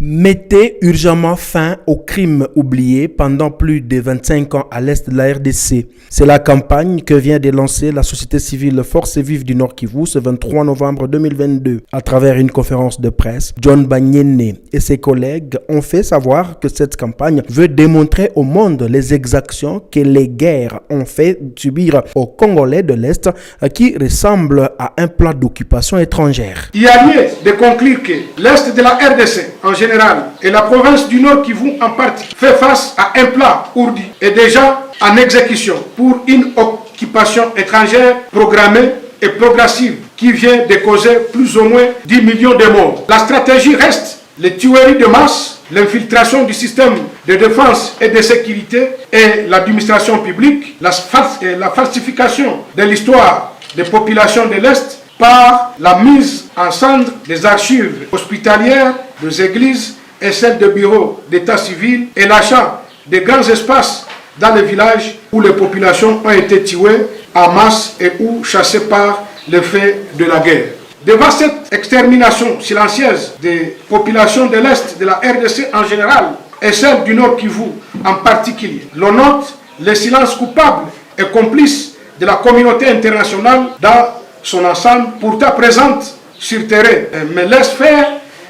Mettez urgemment fin aux crimes oubliés pendant plus de 25 ans à l'est de la RDC. C'est la campagne que vient de lancer la société civile Forces Vives du Nord Kivu ce 23 novembre 2022. À travers une conférence de presse, John Banyene et ses collègues ont fait savoir que cette campagne veut démontrer au monde les exactions que les guerres ont fait subir aux Congolais de l'Est qui ressemblent à un plan d'occupation étrangère. Il y a lieu de conclure que l'Est de la RDC en général et la province du Nord Kivu en partie fait face à un plan ourdi et déjà en exécution pour une occupation étrangère programmée et progressive qui vient de causer plus ou moins 10 millions de morts. La stratégie reste les tueries de masse, l'infiltration du système de défense et de sécurité et l'administration publique, la falsification de l'histoire des populations de l'Est par la mise en cendre des archives hospitalières, des églises et celles de bureaux d'état civil et l'achat de grands espaces dans les villages où les populations ont été tuées en masse et ou chassées par l'effet de la guerre. Devant cette extermination silencieuse des populations de l'Est de la RDC en général et celle du Nord Kivu en particulier, l'on note le silence coupable et complice de la communauté internationale dans son ensemble, pourtant présente sur terrain, mais laisse faire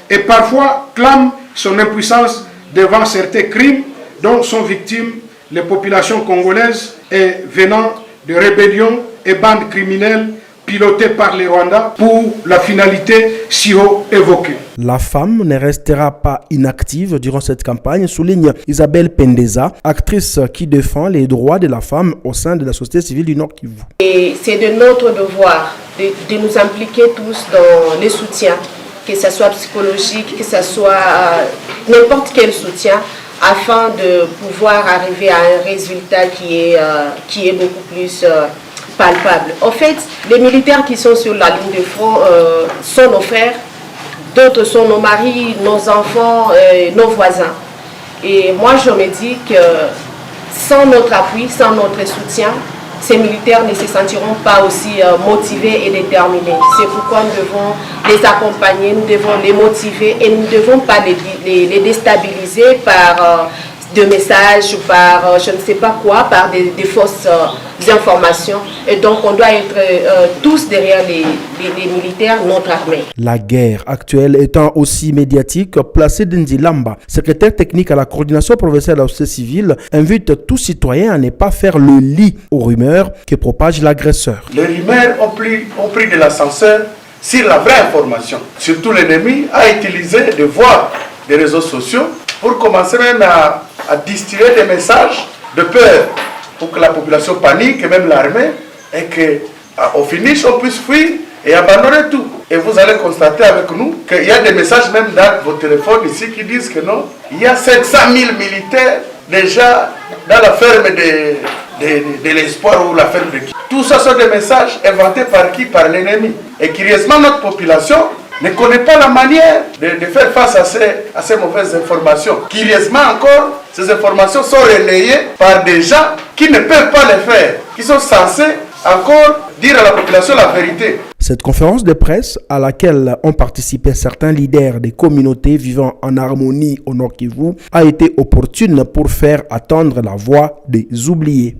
et parfois clame son impuissance devant certains crimes dont sont victimes les populations congolaises et venant de rébellions et bandes criminelles pilotées par les Rwandais pour la finalité si haut évoquée. La femme ne restera pas inactive durant cette campagne, souligne Isabelle Pendeza, actrice qui défend les droits de la femme au sein de la société civile du Nord Kivu. Et c'est de notre devoir de nous impliquer tous dans les soutiens, que ce soit psychologique, que ce soit n'importe quel soutien, afin de pouvoir arriver à un résultat qui est beaucoup plus palpable. En fait, les militaires qui sont sur la ligne de front sont nos frères, d'autres sont nos maris, nos enfants, nos voisins. Et moi, je me dis que sans notre appui, sans notre soutien, ces militaires ne se sentiront pas aussi motivés et déterminés. C'est pourquoi nous devons les accompagner, nous devons les motiver et nous ne devons pas les déstabiliser par de messages, par je ne sais pas quoi, par des fausses informations. Et donc on doit être tous derrière les militaires, notre armée. La guerre actuelle étant aussi médiatique, Placé Ndilamba, secrétaire technique à la coordination provinciale de la société civile, invite tout citoyen à ne pas faire le lit aux rumeurs que propage l'agresseur. Les rumeurs ont pris de l'ascenseur sur la vraie information. Surtout l'ennemi a utilisé des voies des réseaux sociaux pour commencer même à distiller des messages de peur pour que la population panique et même l'armée et qu'au finish on puisse fuir et abandonner tout. Et vous allez constater avec nous qu'il y a des messages même dans vos téléphones ici qui disent que non, il y a 700 000 militaires déjà dans la ferme de l'espoir ou la ferme de qui. Tout ça sont des messages inventés par qui? Par l'ennemi. Et curieusement, notre population ne connaît pas la manière de faire face à ces mauvaises informations. Curieusement encore, ces informations sont relayées par des gens qui ne peuvent pas les faire, qui sont censés encore dire à la population la vérité. Cette conférence de presse, à laquelle ont participé certains leaders des communautés vivant en harmonie au Nord Kivu, a été opportune pour faire attendre la voix des oubliés.